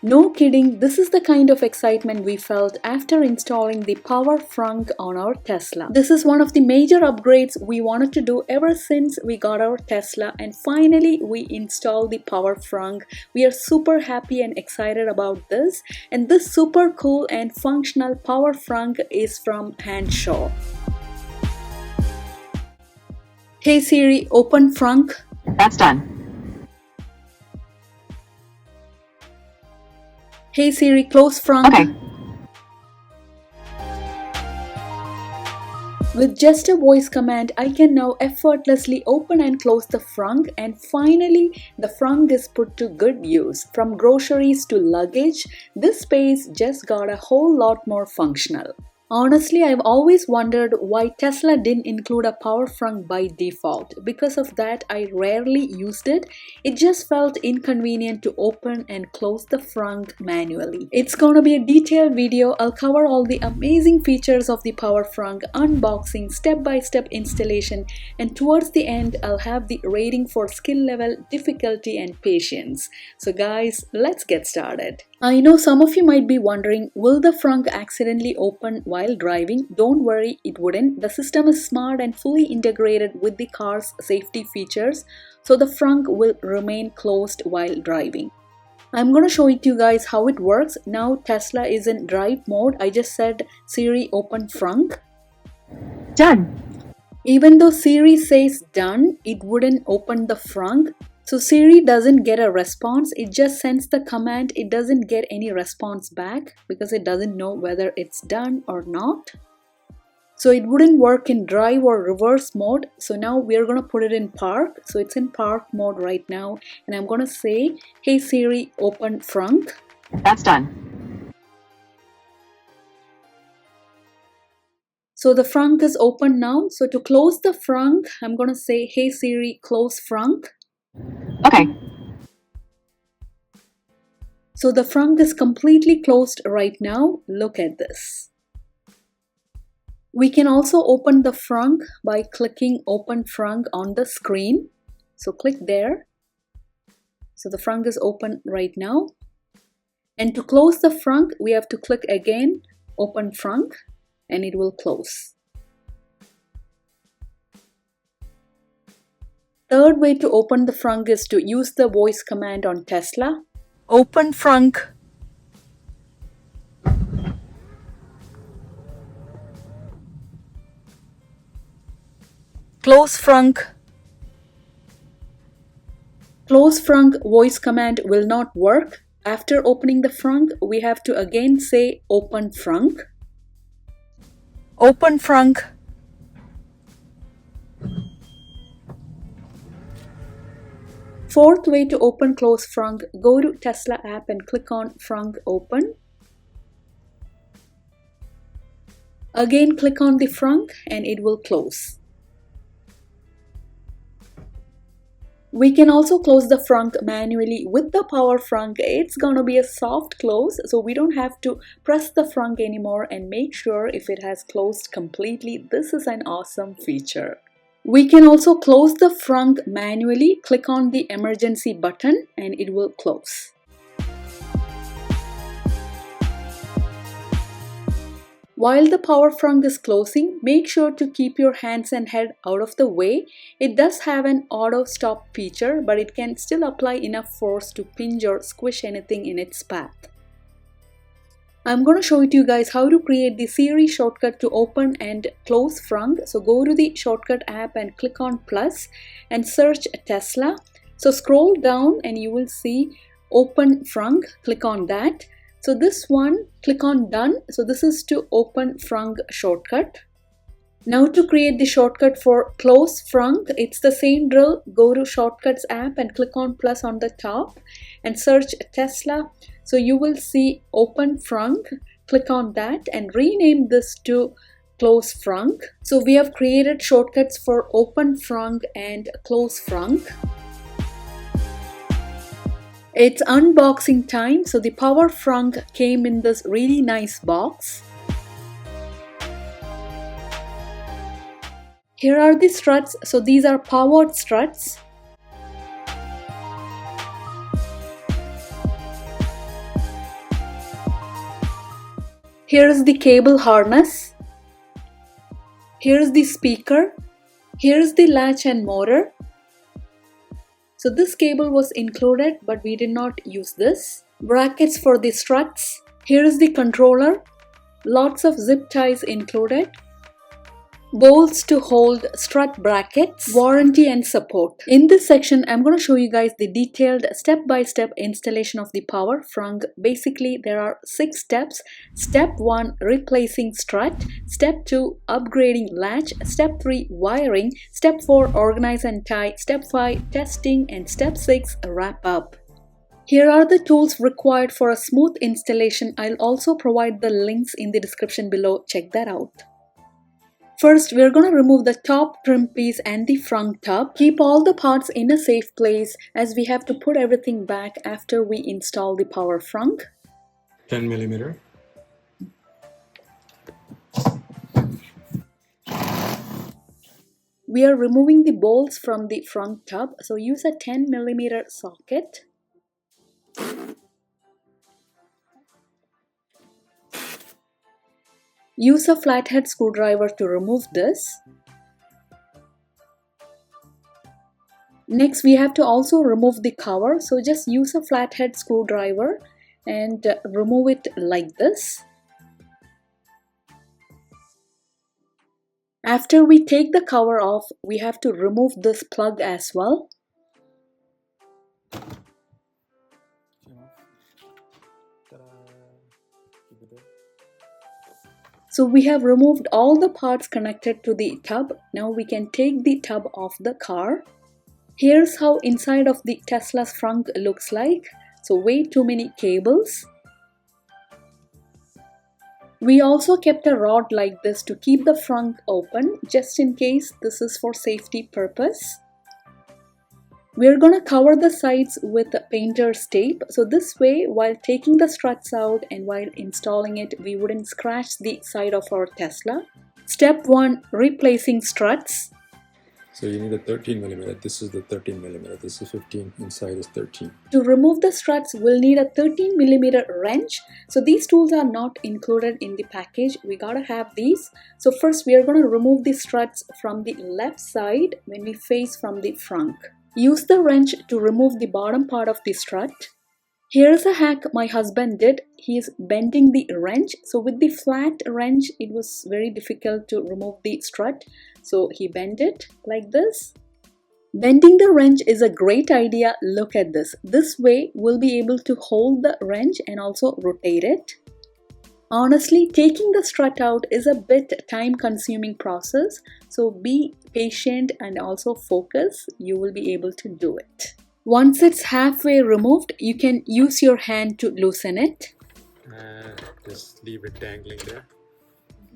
No kidding, this is the kind of excitement we felt after installing the Power Frunk on our Tesla. This is one of the major upgrades we wanted to do ever since we got our Tesla, and finally we installed the Power Frunk. We are super happy and excited about this, and this super cool and functional Power Frunk is from Hansshow. Hey Siri, open Frunk. That's done. Hey Siri, close Frunk. Okay. With just a voice command, I can now effortlessly open and close the frunk, and finally the frunk is put to good use. From groceries to luggage, this space just got a whole lot more functional. Honestly, I've always wondered why Tesla didn't include a power frunk by default. Because of that, I rarely used it. It just felt inconvenient to open and close the frunk manually. It's gonna be a detailed video. I'll cover all the amazing features of the power frunk, unboxing, step-by-step installation, and towards the end, I'll have the rating for skill level, difficulty, and patience. So guys, let's get started. I know some of you might be wondering, will the frunk accidentally open while driving? Don't worry, it wouldn't. The system is smart and fully integrated with the car's safety features, so the frunk will remain closed while driving. I'm gonna show it to you guys how it works. Now Tesla is in drive mode. I just said, Siri, open frunk. Done. Even though Siri says done, it wouldn't open the frunk. So Siri doesn't get a response, it just sends the command. It doesn't get any response back because it doesn't know whether it's done or not. So it wouldn't work in drive or reverse mode. So now we're gonna put it in park. So it's in park mode right now, and I'm gonna say, hey Siri, open frunk. That's done. So the frunk is open now. So to close the frunk, I'm gonna say, hey Siri, close frunk. Okay. So the frunk is completely closed right now. Look at this. We can also open the frunk by clicking open frunk on the screen. So click there. So the frunk is open right now. And to close the frunk, we have to click again, open frunk, and it will close. Third way to open the frunk is to use the voice command on Tesla. Open frunk. Close frunk. Close frunk voice command will not work. After opening the frunk, we have to again say open frunk. Open frunk. Fourth way to open close frunk, go to Tesla app and click on frunk open. Again click on the frunk and it will close. We can also close the frunk manually with the power frunk. It's gonna be a soft close, so we don't have to press the frunk anymore and make sure if it has closed completely. This is an awesome feature. We can also close the frunk manually. Click on the emergency button and it will close. While the power frunk is closing, make sure to keep your hands and head out of the way. It does have an auto stop feature, but it can still apply enough force to pinch or squish anything in its path. I'm going to show it to you guys how to create the Siri shortcut to open and close frunk. So go to the shortcut app and click on plus and search Tesla. So scroll down and you will see open frunk. Click on that. So this one, click on done. So this is to open frunk shortcut. Now to create the shortcut for close frunk, it's the same drill. Go to shortcuts app and click on plus on the top and search Tesla. So you will see open frunk. Click on that and rename this to close frunk. So we have created shortcuts for open frunk and close frunk. It's unboxing time. So the power frunk came in this really nice box. Here are the struts. So these are powered struts. Here's the cable harness. Here's the speaker. Here's the latch and motor. So this cable was included, but we did not use this. Brackets for the struts. Here is the controller. Lots of zip ties included. Bolts to hold strut brackets, warranty and support. In this section, I'm going to show you guys the detailed step-by-step installation of the power frunk. Basically, there are 6 steps. Step 1, replacing strut. Step 2, upgrading latch. Step 3, wiring. Step 4, organize and tie. Step 5, testing. And step 6, wrap up. Here are the tools required for a smooth installation. I'll also provide the links in the description below. Check that out. First, we're going to remove the top trim piece and the front top. Keep all the parts in a safe place as we have to put everything back after we install the power frunk. 10 millimeter. We are removing the bolts from the front top, so use a 10 millimeter socket. Use a flathead screwdriver to remove this. Next, we have to also remove the cover, so just use a flathead screwdriver and remove it like this. After we take the cover off, we have to remove this plug as well. So we have removed all the parts connected to the tub. Now we can take the tub off the car. Here's how inside of the Tesla's frunk looks like. So way too many cables. We also kept a rod like this to keep the frunk open, just in case. This is for safety purpose. We're gonna cover the sides with painter's tape. So this way, while taking the struts out and while installing it, we wouldn't scratch the side of our Tesla. Step 1, replacing struts. So you need a 13 millimeter. This is the 13 millimeter. This is 15. Inside is 13. To remove the struts, we'll need a 13 millimeter wrench. So these tools are not included in the package. We gotta have these. So first, we are gonna remove the struts from the left side when we face from the front. Use the wrench to remove the bottom part of the strut. Here's a hack my husband did. He is bending the wrench. So with the flat wrench, it was very difficult to remove the strut. So he bent it like this. Bending the wrench is a great idea. Look at this. This way, we'll be able to hold the wrench and also rotate it. Honestly, taking the strut out is a bit time-consuming process, so be patient and also focus. You will be able to do it. Once it's halfway removed, you can use your hand to loosen it. Just leave it dangling there.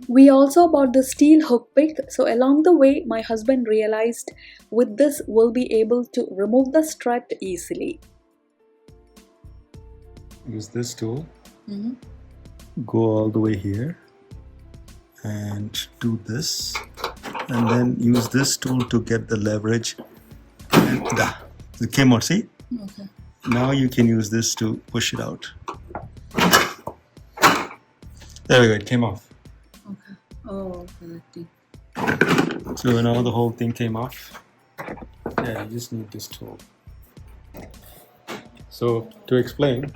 We also bought the steel hook pick, so along the way, my husband realized with this we'll be able to remove the strut easily. Use this tool. Go all the way here and do this, and then use this tool to get the leverage. It came out, see? Okay. Now you can use this to push it out. There we go, it came off. Okay. Oh, okay. So now the whole thing came off. Yeah, you just need this tool. So to explain,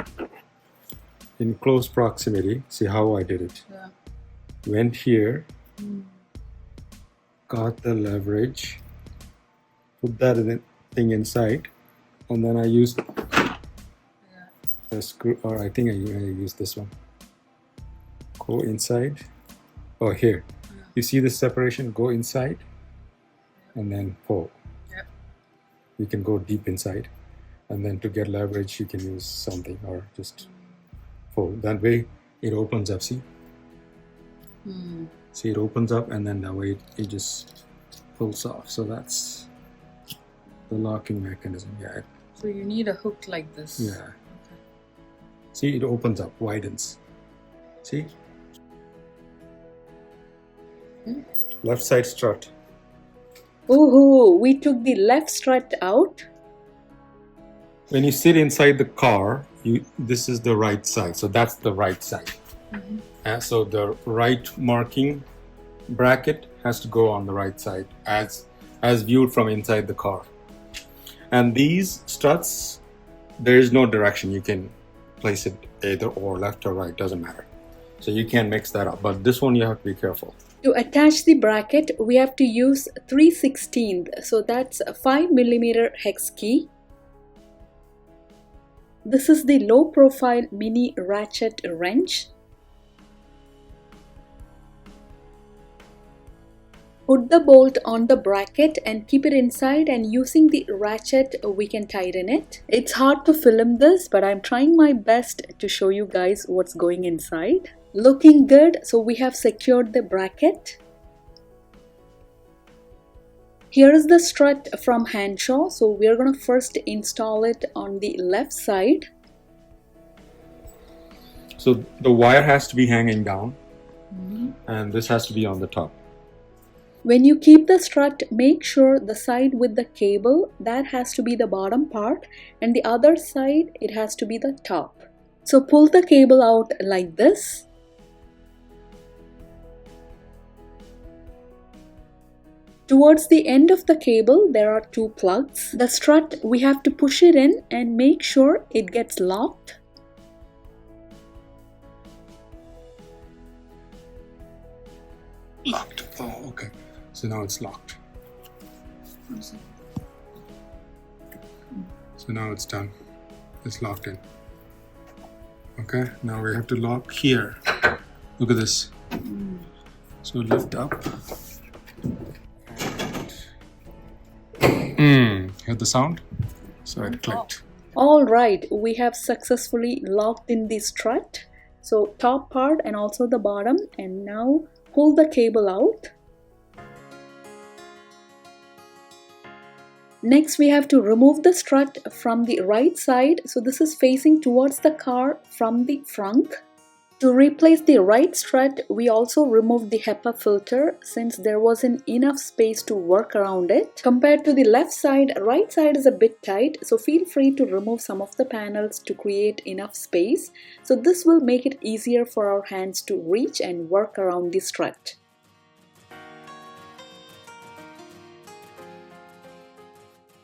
in close proximity, see how I did it. Yeah. Went here, got the leverage, put that thing inside, and then I used a screw, or I think I used this one. Go inside. Oh, here. You see the separation? Go inside and then pull. Yep. You can go deep inside, and then to get leverage, you can use something or just pull. That way it opens up, see? See, it opens up, and then that way it just pulls off. So that's the locking mechanism. Yeah. So you need a hook like this. Yeah. Okay. See, it opens up, widens. See? Left side strut. Ooh, we took the left strut out. When you sit inside the car, this is the right side. So that's the right side. So the right marking bracket has to go on the right side as viewed from inside the car. And these struts, there is no direction. You can place it either or, left or right, doesn't matter. So you can mix that up, but this one you have to be careful. To attach the bracket, we have to use 3/16, so that's a 5mm hex key. This is the low profile mini ratchet wrench. Put the bolt on the bracket and keep it inside, and using the ratchet we can tighten it. It's hard to film this, but I'm trying my best to show you guys what's going inside. Looking good, so we have secured the bracket. Here is the strut from Hansshow, so we're going to first install it on the left side. So the wire has to be hanging down, and this has to be on the top. When you keep the strut, make sure the side with the cable, that has to be the bottom part, and the other side, it has to be the top. So pull the cable out like this. Towards the end of the cable, there are two plugs. The strut, we have to push it in and make sure it gets locked. Locked. Oh, okay. So now it's locked. So now it's done. It's locked in. Okay, now we have to lock here. Look at this. So lift up. Heard the sound? So it clicked. Alright, we have successfully locked in the strut. So top part and also the bottom, and now pull the cable out. Next we have to remove the strut from the right side. So this is facing towards the car from the frunk. To replace the right strut, we also removed the HEPA filter since there wasn't enough space to work around it. Compared to the left side, right side is a bit tight, so feel free to remove some of the panels to create enough space. So this will make it easier for our hands to reach and work around the strut.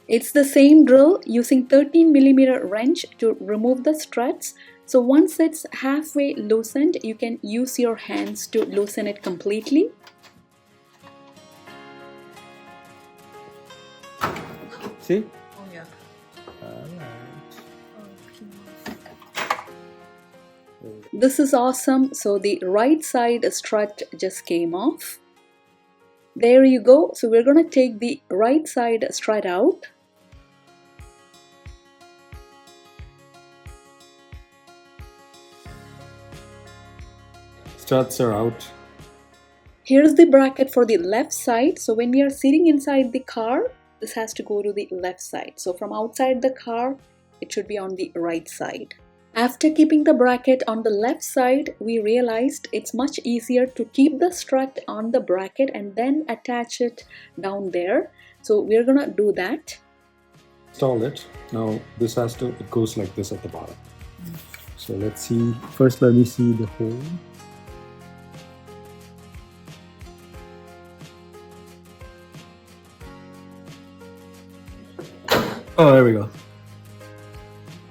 It's the same drill using 13mm wrench to remove the struts. So once it's halfway loosened, you can use your hands to loosen it completely. See? Oh yeah. This is awesome. So the right side strut just came off. There you go. So we're going to take the right side strut out. Struts are out. Here's the bracket for the left side. So when we are sitting inside the car, this has to go to the left side. So from outside the car, it should be on the right side. After keeping the bracket on the left side, we realized it's much easier to keep the strut on the bracket and then attach it down there. So we're gonna do that. Install it. Now this has to, it goes like this at the bottom. So let's see. First let me see the hole. Oh, there we go.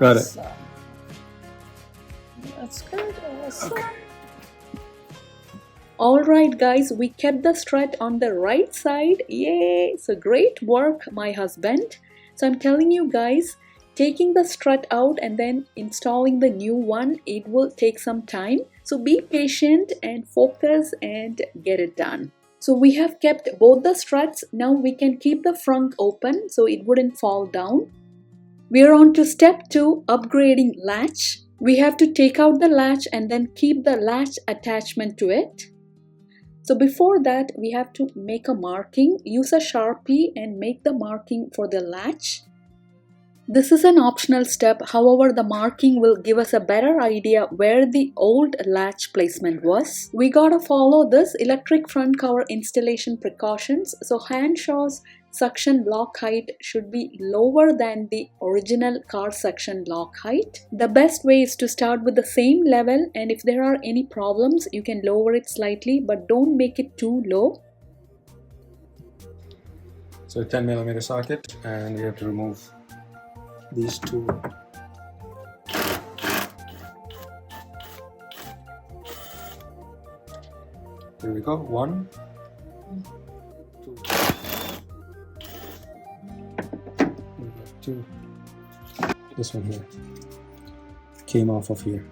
Got it. That's good. Okay. Alright guys, we kept the strut on the right side. Yay! So great work, my husband. So I'm telling you guys, taking the strut out and then installing the new one, it will take some time. So be patient and focus and get it done. So we have kept both the struts. Now we can keep the frunk open so it wouldn't fall down. We are on to step 2, upgrading latch. We have to take out the latch and then keep the latch attachment to it. So before that, we have to make a marking. Use a Sharpie and make the marking for the latch. This is an optional step, however the marking will give us a better idea where the old latch placement was. We gotta follow this electric front cover installation precautions. So Hansshows suction lock height should be lower than the original car suction lock height. The best way is to start with the same level, and if there are any problems you can lower it slightly, but don't make it too low. So 10mm socket, and we have to remove these two. Here we go. 1, 2. Two. This one here came off of here.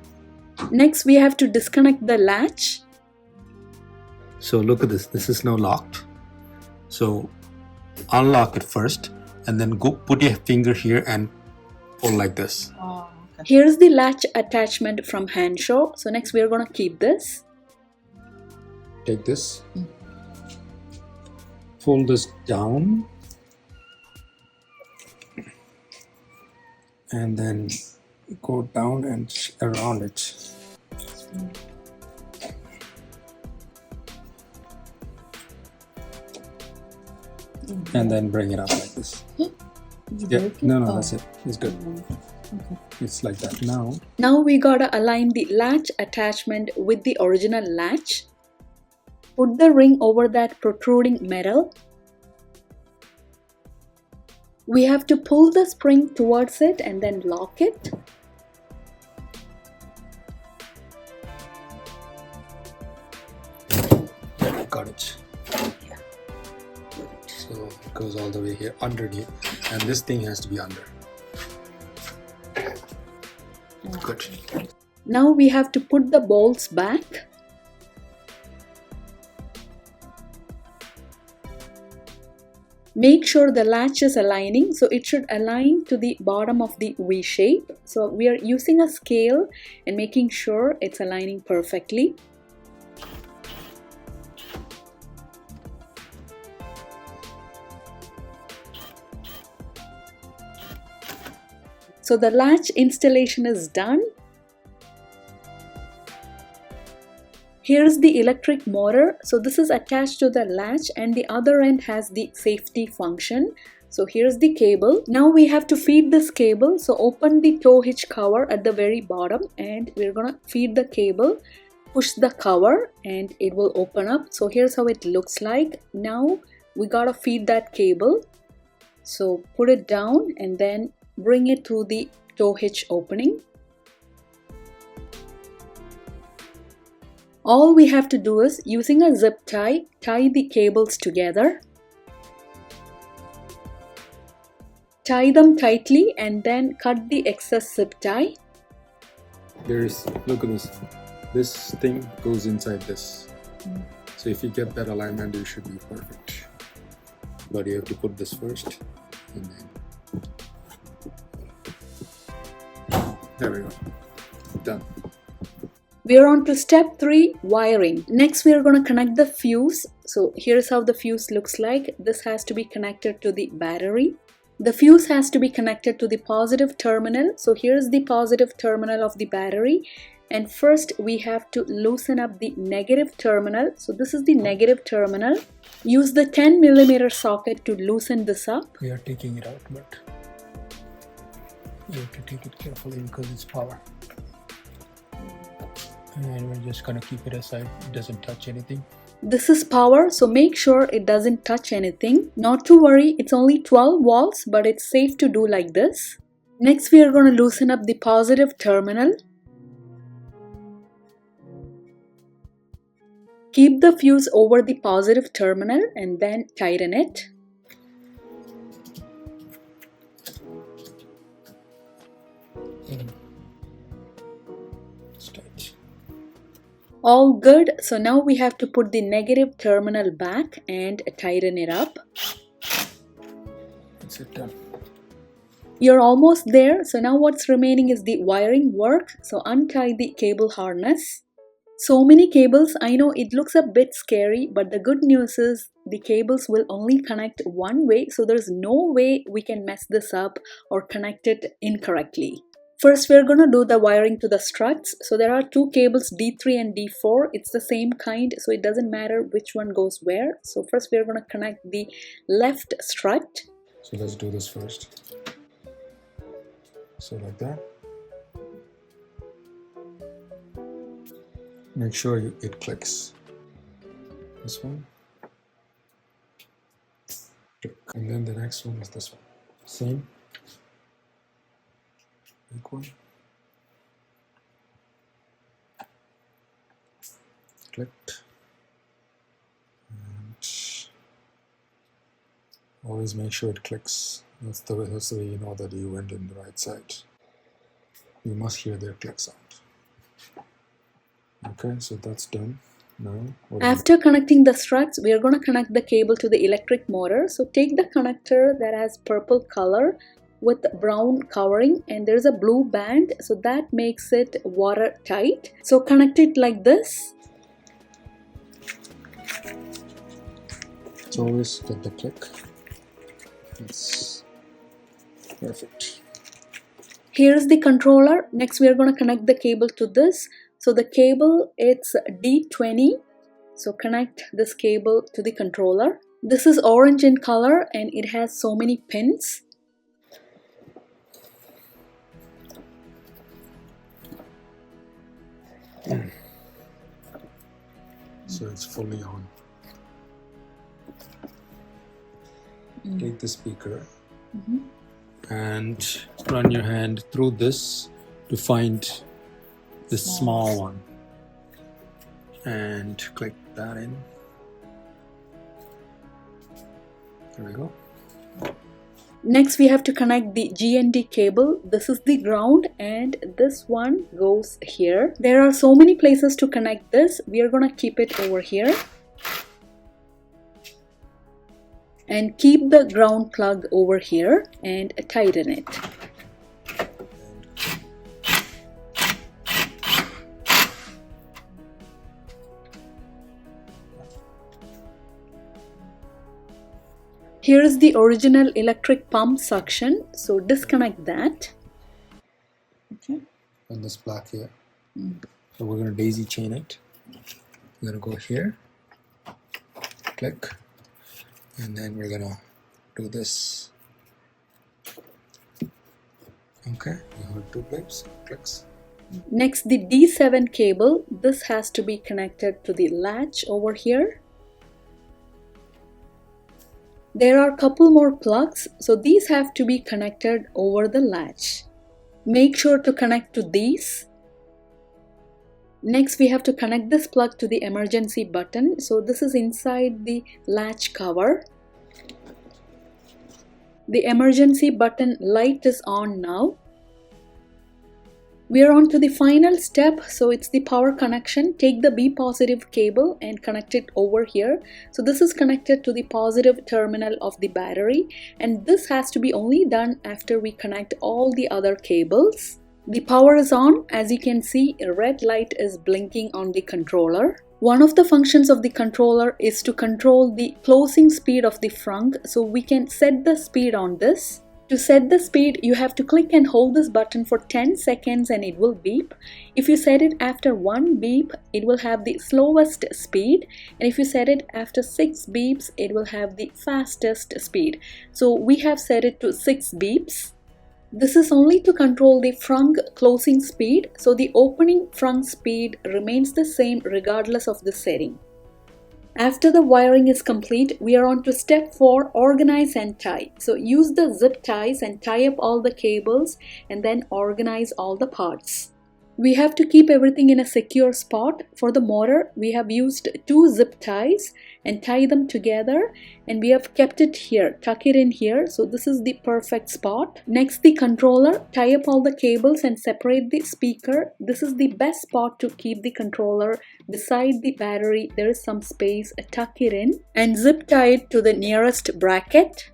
Next we have to disconnect the latch. So look at this. This is now locked. So unlock it first, and then go put your finger here and pull like this. Oh, okay. Here's the latch attachment from Hansshow. So next we are going to keep this. Take this, pull this down, and then go down and around it. And then bring it up like this. Yeah, no, that's it. It's good. Okay. It's like that. Now we gotta align the latch attachment with the original latch. Put the ring over that protruding metal. We have to pull the spring towards it and then lock it. Got it. Yeah. So it goes all the way here underneath, and this thing has to be under. Good. Now we have to put the bolts back. Make sure the latch is aligning, so it should align to the bottom of the V shape. So we are using a scale and making sure it's aligning perfectly. So the latch installation is done. Here's the electric motor. So this is attached to the latch, and the other end has the safety function. So here's the cable. Now we have to feed this cable. So open the tow hitch cover at the very bottom, and we're gonna feed the cable. Push the cover and it will open up. So here's how it looks like. Now we gotta feed that cable. So put it down and then bring it through the tow hitch opening. All we have to do is, using a zip tie, tie the cables together. Tie them tightly and then cut the excess zip tie. Look at this. This thing goes inside this. So if you get that alignment, you should be perfect. But you have to put this first, and then there we go. Done. We are on to step 3, wiring. Next we are going to connect the fuse. So here's how the fuse looks like. This has to be connected to the battery. The fuse has to be connected to the positive terminal. So here's the positive terminal of the battery. And first we have to loosen up the negative terminal. So this is the negative terminal. Use the 10mm socket to loosen this up. We are taking it out, but you have to take it carefully because it's power. And we're just gonna keep it aside. It doesn't touch anything. This is power, so make sure it doesn't touch anything. Not to worry, it's only 12 volts, but it's safe to do like this. Next we are going to loosen up the positive terminal. Keep the fuse over the positive terminal and then tighten it. All good. So now we have to put the negative terminal back and tighten it up. That's it, done. You're almost there. So now what's remaining is the wiring work. So untie the cable harness. So many cables, I know it looks a bit scary, but the good news is the cables will only connect one way. So there's no way we can mess this up or connect it incorrectly. First, we're gonna do the wiring to the struts. So there are two cables, D3 and D4. It's the same kind, so it doesn't matter which one goes where. So first, we're gonna connect the left strut. So let's do this first. So like that. Make sure it clicks. This one. Click. And then the next one is this one. Same. Equal. Clicked. And always make sure it clicks. That's the way you know that you went in the right side. You must hear their click sound. Okay, so that's done. Now, after connecting the struts, we are going to connect the cable to the electric motor. So take the connector that has purple color with brown covering, and there's a blue band, so that makes it watertight. So connect it like this. Let's always get the click. That's perfect. Here's the controller. Next, we are going to connect the cable to this. So the cable, it's D20. So connect this cable to the controller. This is orange in color and it has so many pins. So it's fully on. Take the speaker and run your hand through this to find the small one and click that in. There we go. Next, we have to connect the GND cable. This is the ground and this one goes here. There are so many places to connect this. We are going to keep it over here. And keep the ground plug over here and tighten it. Here is the original electric pump suction, so disconnect that. Okay. And this black here. So we're going to daisy chain it. We're going to go here, click, and then we're going to do this. Okay, you have two clicks. Next, the D7 cable. This has to be connected to the latch over here. There are a couple more plugs, so these have to be connected over the latch. Make sure to connect to these. Next, we have to connect this plug to the emergency button. So this is inside the latch cover. The emergency button light is on now. We are on to the final step, so it's the power connection. Take the B positive cable and connect it over here. So this is connected to the positive terminal of the battery, and this has to be only done after we connect all the other cables. The power is on. As you can see, a red light is blinking on the controller. One of the functions of the controller is to control the closing speed of the frunk, so we can set the speed on this. To set the speed, you have to click and hold this button for 10 seconds and it will beep. If you set it after 1 beep, it will have the slowest speed, and if you set it after 6 beeps, it will have the fastest speed. So we have set it to 6 beeps. This is only to control the frunk closing speed, so the opening frunk speed remains the same regardless of the setting. After the wiring is complete, we are on to step 4, organize and tie. So use the zip ties and tie up all the cables and then organize all the parts. We have to keep everything in a secure spot. For the motor, we have used 2 zip ties and tie them together, and we have kept it here, tuck it in here, so this is the perfect spot. Next, the controller, tie up all the cables and separate the speaker. This is the best spot to keep the controller. Beside the battery, there is some space, tuck it in and zip tie it to the nearest bracket.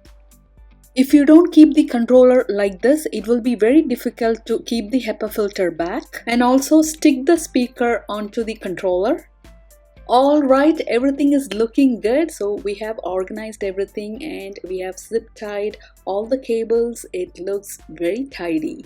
If you don't keep the controller like this, it will be very difficult to keep the HEPA filter back, and also stick the speaker onto the controller. Alright, everything is looking good. So we have organized everything and we have zip tied all the cables. It looks very tidy.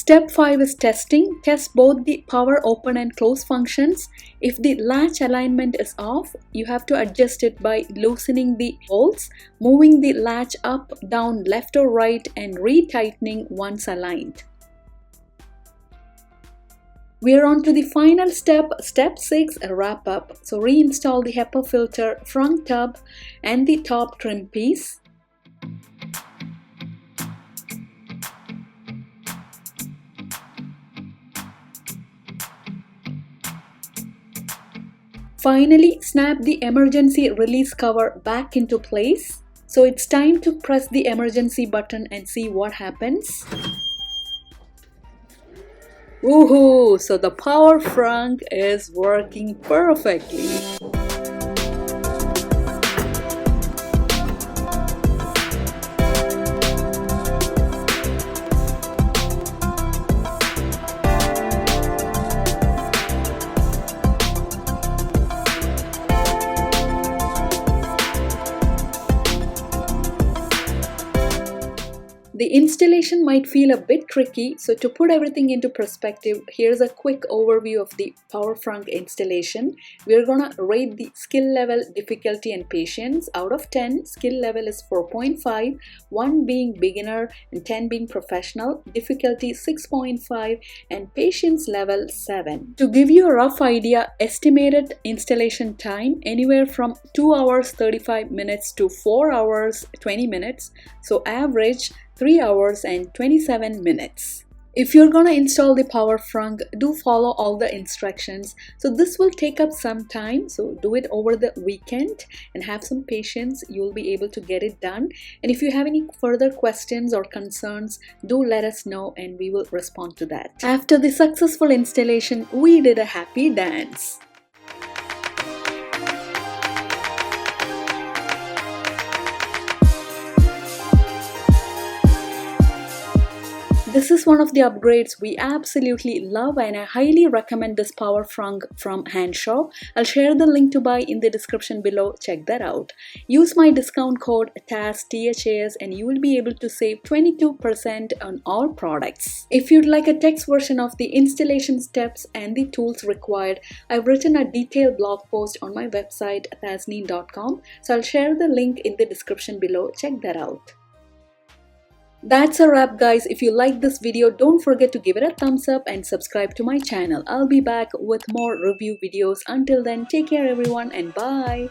Step 5 is testing. Test both the power open and close functions. If the latch alignment is off, you have to adjust it by loosening the bolts, moving the latch up, down, left or right, and retightening once aligned. We are on to the final step, step 6, a wrap up. So reinstall the HEPA filter, front tub, and the top trim piece. Finally, snap the emergency release cover back into place. So it's time to press the emergency button and see what happens. Woohoo! So the power frunk is working perfectly. The installation might feel a bit tricky, so to put everything into perspective, here's a quick overview of the power frunk installation. We're gonna rate the skill level, difficulty and patience. Out of 10, skill level is 4.5, 1 being beginner and 10 being professional, difficulty 6.5 and patience level 7. To give you a rough idea, estimated installation time anywhere from 2 hours 35 minutes to 4 hours 20 minutes, so average 3 hours and 27 minutes. If you're gonna install the power frunk, do follow all the instructions. So this will take up some time, so do it over the weekend and have some patience. You'll be able to get it done. And if you have any further questions or concerns, do let us know and we will respond to that. After the successful installation, we did a happy dance. This is one of the upgrades we absolutely love and I highly recommend this power frunk from Hansshow. I'll share the link to buy in the description below, check that out. Use my discount code THAS and you will be able to save 22% on all products. If you'd like a text version of the installation steps and the tools required, I've written a detailed blog post on my website thasneen.com, so I'll share the link in the description below, check that out. That's a wrap guys. If you like this video, don't forget to give it a thumbs up and subscribe to my channel. I'll be back with more review videos. Until then, take care everyone and bye.